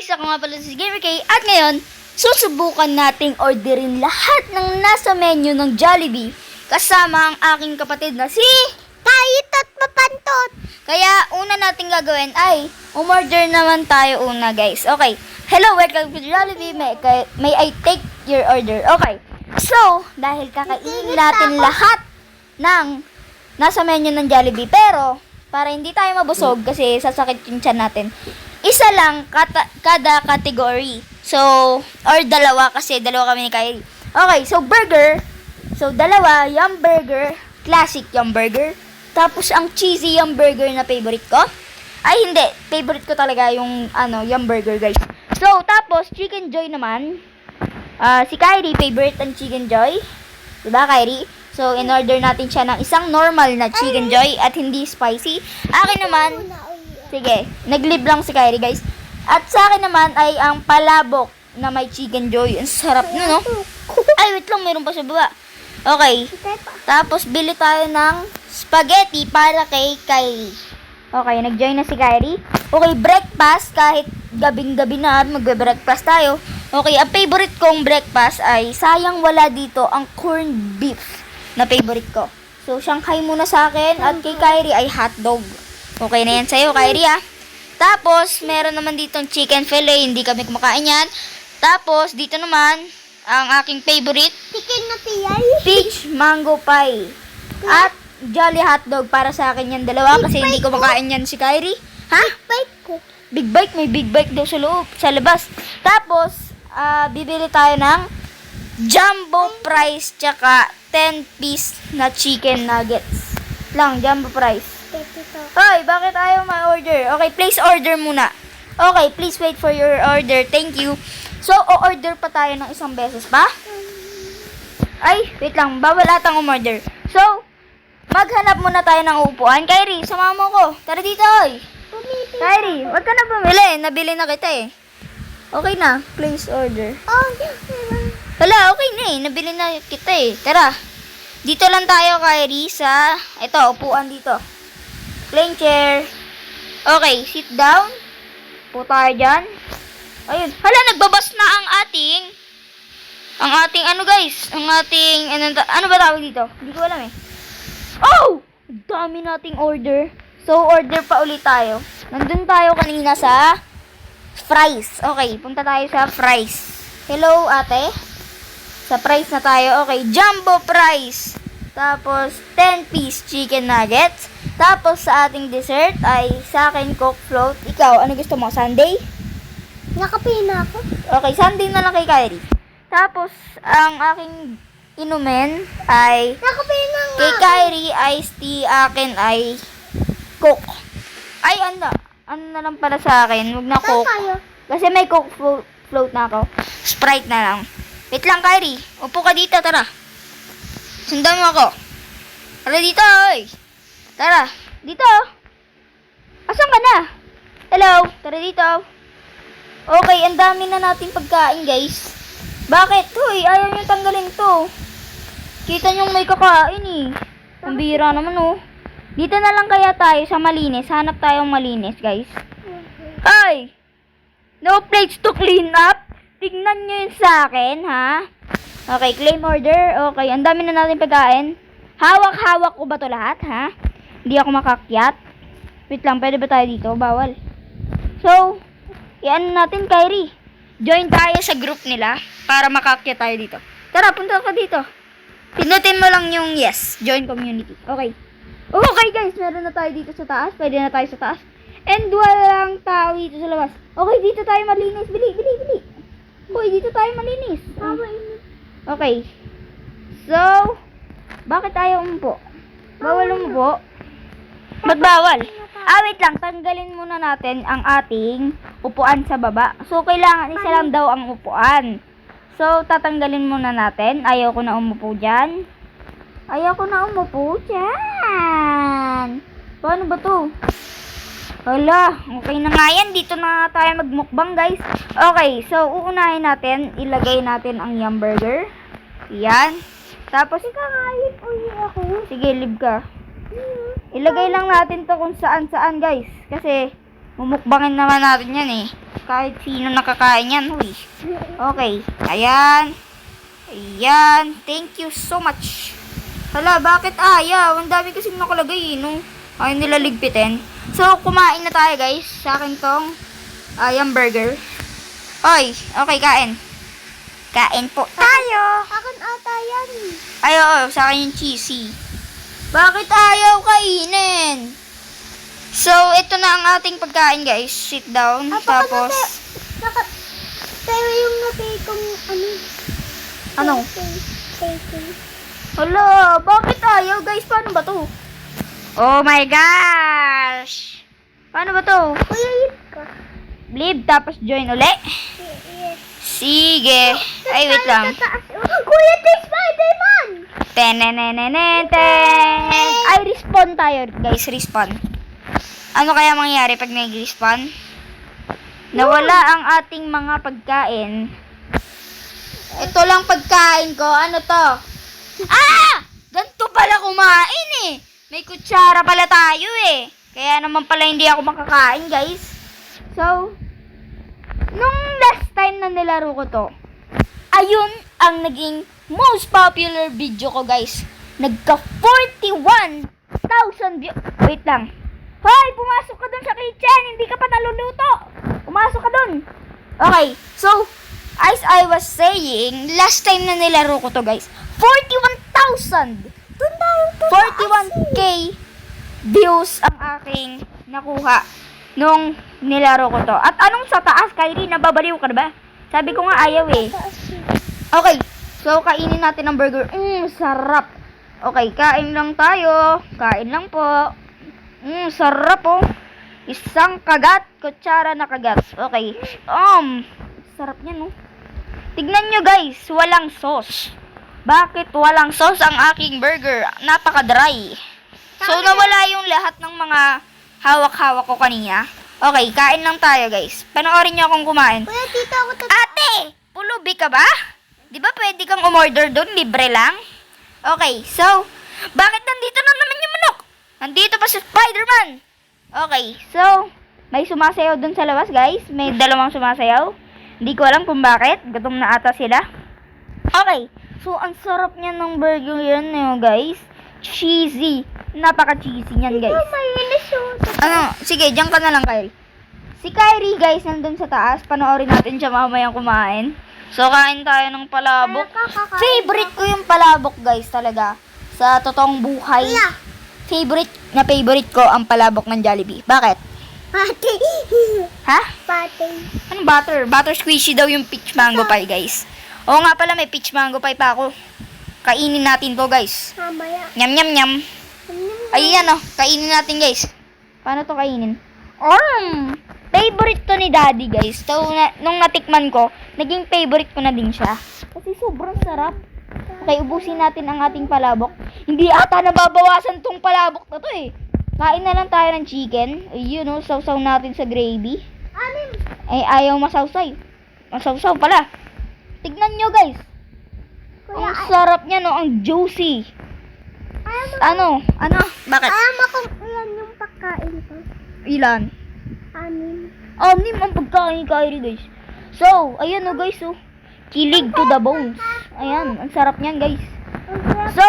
guys, ako nga pala si Gamer K at ngayon, susubukan nating orderin lahat ng nasa menu ng Jollibee kasama ang aking kapatid na si Tayit at Papantot. Kaya una nating gagawin ay umorder naman tayo una guys. Okay, hello, welcome to Jollibee, may I take your order? Okay, so dahil kakainin natin lahat ng nasa menu ng Jollibee, pero para hindi tayo mabusog kasi sasakit yung tiyan natin, isa lang kada category. So, or dalawa kasi dalawa kami ni Kylie. Okay, so burger. So, dalawa, yum burger, classic yum burger. Tapos, ang cheesy yum burger na favorite ko. Ay, hindi. Favorite ko talaga yung, yum burger, guys. So, tapos, chicken joy naman. Si Kylie, favorite ang chicken joy. Diba, Kylie? So, in-order natin siya ng isang normal na chicken joy at hindi spicy. Akin naman, sige, nag-live lang si Kylie, guys. At sa akin naman ay ang palabok na may chicken joy. Ang sarap nun, no? Ay, wait lang, mayroon pa sa baba. Okay. Tapos, bili tayo ng spaghetti para kay Kylie. Okay, nag-join na si Kylie. Okay, breakfast. Kahit gabing-gabi na, magbe-breakfast tayo. Okay, ang favorite kong breakfast ay sayang wala dito ang corned beef na favorite ko. So, Shanghai muna sa akin at kay Kylie ay hotdog. Okay na yan sa'yo, Kylie, ah. Tapos, meron naman ditong chicken fillet. Hindi kami kumakain yan. Tapos, dito naman, ang aking favorite, Chicken na tiyay. peach mango pie. At jolly hotdog para sa akin yan dalawa kasi hindi kumakain yan si Kylie. Ha? Bite ko. Big bite, may big bite daw sa loob, sa labas. Tapos, bibili tayo ng jumbo fries tsaka 10-piece na chicken nuggets. Lang, jumbo fries. Hoy, bakit ayaw ma-order? Okay, place order muna. Okay, please wait for your order. Thank you. So, o-order pa tayo ng isang beses pa? Ay, wait lang. Bawal atang umorder. So, maghanap muna tayo ng upuan. Kyrie, sama mo ko. Tara dito, oy. Kyrie, wag ka na bumili. Nabili na kita eh. Okay na. Place order. Oh, Hala, okay na eh. Nabili na kita eh. Tara. Dito lang tayo, Kyrie, sa... Ito, upuan dito. Plain chair. Okay, sit down. Po tayo dyan. Ayun. Hala, nagbabas na ang ating... guys? Ano ba tawag dito? Hindi ko alam eh. Oh! Dami nating order. So, order pa ulit tayo. Nandun tayo kanina sa fries. Okay, punta tayo sa fries. Hello, ate. Sa fries na tayo. Okay, jumbo fries. Tapos, 10-piece chicken nuggets. Tapos, sa ating dessert ay sa akin Coke float. Ikaw, ano gusto mo? Sundae? nakapina ako. Okay, Sundae na lang kay Kylie. Tapos, ang aking inumin ay Nakapina nga. kay Kylie iced tea, akin ay Coke. Ay, ano na lang para sa akin. Huwag na Saan Coke. tayo? Kasi may Coke float na ako. Sprite na lang. Wait lang, Kylie. Upo ka dito, tara. Sundan mo ako. Tara dito, oy. Tara. Dito. Asan ka na? Hello. Tara dito. Okay, ang dami na nating pagkain, guys. Bakit? Hoy, ayaw nyo tanggalin to. Kita nyo may kakain eh. Ang bira naman oh. Dito na lang kaya tayo sa malinis. Hanap tayong malinis, guys. Hoy! No plates to clean up. Tignan nyo yun sa akin, ha? Okay, claim order. Okay, ang dami na natin pagkain. Hawak-hawak ko ba to lahat, ha? Hindi ako makakyat. Wait lang, pwede ba tayo dito? Bawal. So, yan natin, Kyrie. Join tayo sa group nila para makakyat tayo dito. Tara, punta ka dito. Pinutin mo lang yung yes. Join community. Okay. Okay, guys. Meron na tayo dito sa taas. Pwede na tayo sa taas. And walang tao dito sa labas. Okay, dito tayo malinis. Bili. Hoy, dito tayo malinis. Okay. So, bakit ayaw umupo? Bawal umupo. Magbawal. Wait lang. Tanggalin muna natin ang ating upuan sa baba. So, kailangan isa lang daw ang upuan. So, tatanggalin muna natin. Ayaw ko na umupo dyan. Paano ba to? Hala, okay na nga yan. Dito na tayo magmukbang, guys. Okay, so, uunahin natin. Ilagay natin ang yum burger. Yan. Tapos, Kakain ulit ako. sige, live ka. Ilagay lang natin to kung saan-saan, guys. Kasi, mumukbangin naman natin yan eh. Kahit sino nakakain yan, uy. Okay, ayan. Ayan, thank you so much. Hala, bakit ayaw? Ang dami kasing nakalagay, no? Ayaw nila ligpitin. So, kumain na tayo, guys. Sa akin tong burger. Oy, okay, kain. Kain po tayo. Akin ata yan. Ay, oo, sa akin yung cheesy. Bakit ayaw kainin? So, ito na ang ating pagkain, guys. Sit down. Tapos, Pero yung natay kong ano? Taking. Hala, bakit ayaw, guys? Paano ba to? Oh my gosh! Paano ba to? Kuya, yun ka. Leave, tapos join uli. Yes. Sige. Ay, wait lang. Kuya, take Spider-Man! Tenenenenenten. Ay, respawn tayo, guys. Respawn. Ano kaya mangyayari pag nag-respawn? Nawala ang ating mga pagkain. Ito lang pagkain ko. Ano to? Ah! Ganito pala kumain eh. May kutsara pala tayo eh. Kaya naman pala hindi ako makakain, guys. So, nung last time na nilaro ko to, ayun ang naging most popular video ko, guys. Nagka 41,000 views. Wait lang. Hoy, pumasok ka dun sa kitchen. Hindi ka pa naluluto. Pumasok ka dun. Okay, so, as I was saying, last time na nilaro ko to, guys, 41,000. 41k views ang aking nakuha nung nilaro ko to. At anong sa taas, Kyrie? Nababaliw ka na ba? Sabi ko nga ayaw eh. Okay, so kainin natin ang burger. Sarap. Okay, kain lang tayo. Kain lang po. Sarap oh. Isang kagat, kutsara na kagat. Okay. Sarap niyan oh. Tignan nyo guys, walang sauce. Bakit walang sauce ang aking burger? Napaka-dry. So, nawala yung lahat ng mga hawak-hawak ko kanina. Okay, kain lang tayo guys. Panoorin nyo akong kumain. Kuya, dito ako Ate! Pulubi ka ba? Di ba pwede kang umorder doon? Libre lang? Okay, so, bakit nandito na naman yung manok? Nandito pa si Spider-Man. Okay, so, may sumasayaw doon sa labas guys. May dalawang sumasayaw. Hindi ko alam kung bakit. Gutom na ata sila. Okay, so, ang sarap niya ng burger yan guys. Cheesy. Napaka-cheesy niyan guys. Mainis yun. Ano, sige, diyan ka na lang, Kyrie. Si Kyrie, guys, nandun sa taas. Panoorin natin siya mamayang kumain. So, kain tayo ng palabok. Favorite ko yung palabok, guys, talaga. Sa totoong buhay. Kuya. Favorite ko ang palabok ng Jollibee. Bakit? Pati. Ha? Pati. Anong butter? Butter squishy daw yung peach mango pie, guys. Oo nga pala, may peach mango pie pa ako. Kainin natin to, guys. Mamaya. Nyam, nyam, nyam. Ayan, kainin natin, guys. Paano to kainin? Favorite to ni Daddy, guys. So, nung natikman ko, naging favorite ko na din siya. Kasi sobrang sarap. Okay, ubusin natin ang ating palabok. Hindi ata nababawasan tong palabok na to eh. Kain na lang tayo ng chicken. Ayun sausaw natin sa gravy. Anim. Eh, ayaw masawsay. Masawsaw pala. Tignan nyo, guys. Kuya, Ang sarap niya, no? Ang juicy. Ano? Bakit? alam mo kung ilan yung pagkain ko. Ilan? Anim. Anim ang pagkain ni Kyrie, guys. So, ayan guys, kilig to the bones. Ayan, ang sarap niyan, guys. So,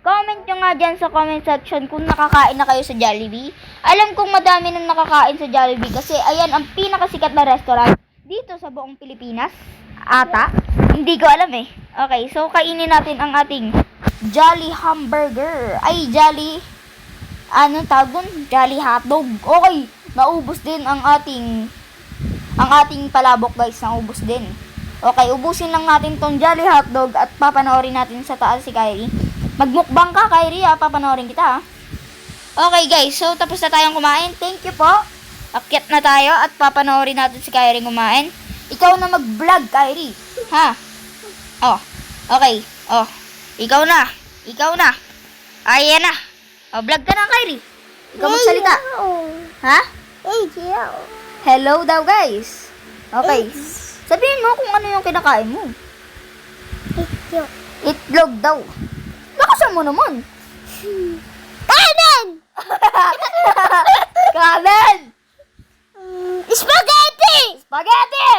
comment nyo nga dyan sa comment section kung nakakain na kayo sa Jollibee. Alam kong madami nang nakakain sa Jollibee kasi ayan ang pinakasikat na restaurant dito sa buong Pilipinas. Ata. Hindi ko alam eh. Okay, so kainin natin ang ating Jolly Hamburger. Ay, Jolly... Ano tawag dun? Jolly Hotdog. Okay, naubos din ang ating palabok, guys. Naubos din. Okay, ubusin lang natin tong Jolly Hotdog at papanoorin natin sa taas si Kyrie. Magmukbang ka, Kyrie, papanoorin kita, ha? Okay, guys. So, tapos na tayong kumain. Thank you po. Akyat na tayo at papanoorin natin si Kyrie kumain. Ikaw na mag-vlog, Kyrie. Ha? Oh. Okay. Oh. Ikaw na. Ayan na. Oh, vlog ka na, Kyrie. Ikaw magsalita. Ha? Hello daw, guys. Okay. Sabihin mo kung ano yung kinakain mo. Itlog daw. Lakasan mo naman. Kanin! Kanin! Spaghetti! Spaghetti!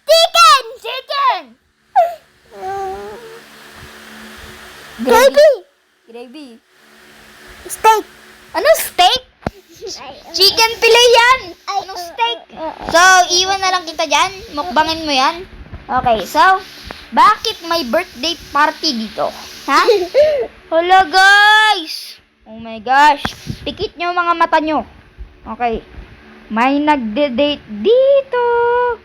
Chicken! Chicken! Gravy! Gravy. Steak! Ano steak? Chicken fillet yan! Anong steak? So, iwan na lang kita dyan. Mukbangin mo yan. Okay, so, bakit may birthday party dito? Ha? Hala, guys! Oh my gosh. Pikit nyo mga mata nyo. Okay. May nagde-date dito.